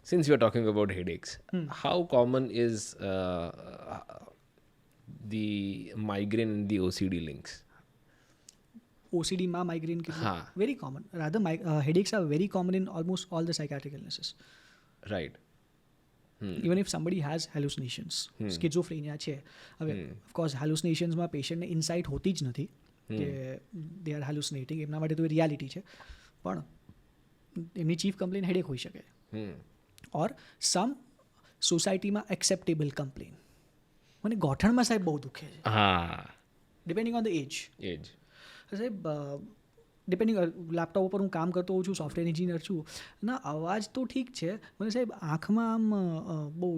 since you're talking about headaches, how common is the migraine and the OCD links? OCDમાં migraine કેટલું હા. Very common. Rather headaches are very common in almost all the psychiatric illnesses. Right. Even if somebody has hallucinations, schizophrenia છે, હવે of course હાલુસિનેશન્સમાં પેશન્ટને insight હોતી જ નથી કે દે આર હાલુસિનેટિંગ, એમના માટે તો એ રિયાલિટી છે, પણ એમની ચીફ કમ્પ્લેન હેડેક હોઈ શકે, ઓર સમ સોસાયટીમાં એક્સેપ્ટેબલ કમ્પ્લેન, મને ગોઠણમાં સાહેબ બહુ દુખે છે, હા, ડિપેન્ડિંગ ઓન ધ એજ. એજ. સાહેબ ડિપેન્ડિંગ, લેપટોપ ઉપર હું કામ કરતો હોઉં છું, સોફ્ટવેર એન્જિનિયર છું, ના અવાજ તો ઠીક છે, મને સાહેબ આંખમાં આમ બહુ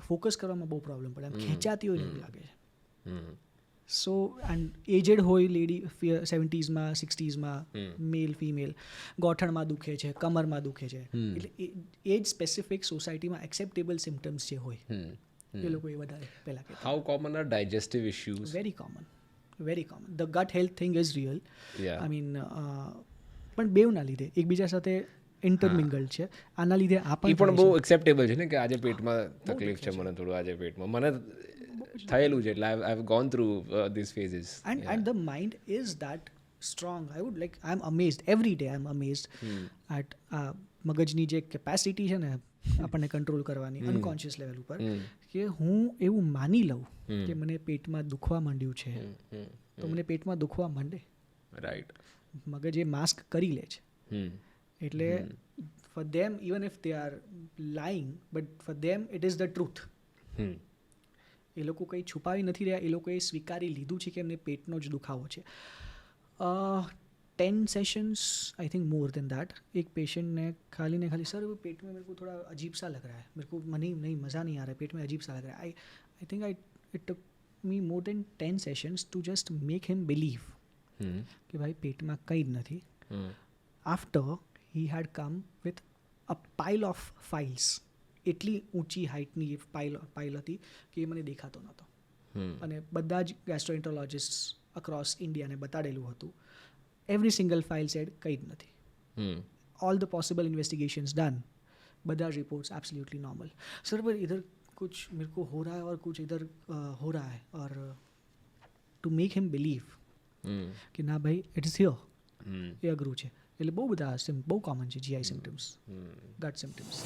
ફોકસ કરવામાં બહુ પ્રોબ્લેમ પડે, આમ ખેંચાતી હોય એવું લાગે છે. સો એન્ડ એજેડ હોય lady, 70s, 60s, male female, ગોઠણમાં દુખે છે, કમરમાં દુખે છે, એટલે એજ સ્પેસિફિક સોસાયટીમાં એક્સેપ્ટેબલ સિમ્ટમ્સ જે હોય એ લોકો એ વધારે પહેલાં કહેતા. How common are digestive issues? Very common, very common. The gut health thing is real. Yeah. I mean પણ બેવના લીધે એકબીજા સાથે ઇન્ટરમિંગલ છે, આના લીધે આ એ પણ પણ બહુ એક્સેપ્ટેબલ છે ને કે આજે પેટમાં તકલીફ છે, મને થોડું આજે પેટમાં, મને થયેલું છે, એટલે I have gone through this phases. and the mind is that strong. I would like, I'm amazed every day, I'm amazed at મગજની જે કેપેસિટી છે ને આપણને કંટ્રોલ કરવાની અનકોન્શિયસ લેવલ ઉપર, કે હું એવું માની લઉં કે મને પેટમાં દુખવા માંડ્યું છે તો મને પેટમાં દુખવા માંડે. રાઈટ. મગજ એ માસ્ક કરી લે છે, એટલે for them even if they are lying, but for them it is the truth. એ લોકો કંઈ છુપાવી નથી રહ્યા, એ લોકોએ સ્વીકારી લીધું છે કે એમને પેટનો જ દુખાવો છે. 10 sessions, I think more than that. एक पेशेंट ने खाली सर वो पेट में मेरे को थोड़ा अजीब सा लग रहा है, मेरे को नहीं मज़ा नहीं आ रहा है, पेट में अजीब सा लग रहा है. I think it took me more than 10 sessions to just make him believe कि भाई पेट में કંઈ જ નથી. After he had come with a pile of files, એટલી ઊંચી હાઇટની પાઇલ હતી કે એ મને દેખાતો નહોતો, અને બધા જ ગેસ્ટ્રોએન્ટરોલોજિસ્ટ અક્રોસ ઇન્ડિયાને બતાડેલું હતું. એવરી સિંગલ ફાઇલ સેડ કંઈ જ નથી. All the possible investigations done, બધા रिपोर्ट्स एब्सोल्युटली नॉर्मल. सर पर इधर कुछ मेरे को हो रहा है और कुछ इधर हो रहा है, और टू मेक हिम बिलीव કે ના ભાઈ ઇટ ઇઝ હિયર, એ અઘરું છે. એટલે બહુ બધા બહુ કોમન છે GI સિમ્ટમ્સ, ગટ સિમ્ટમ્સ.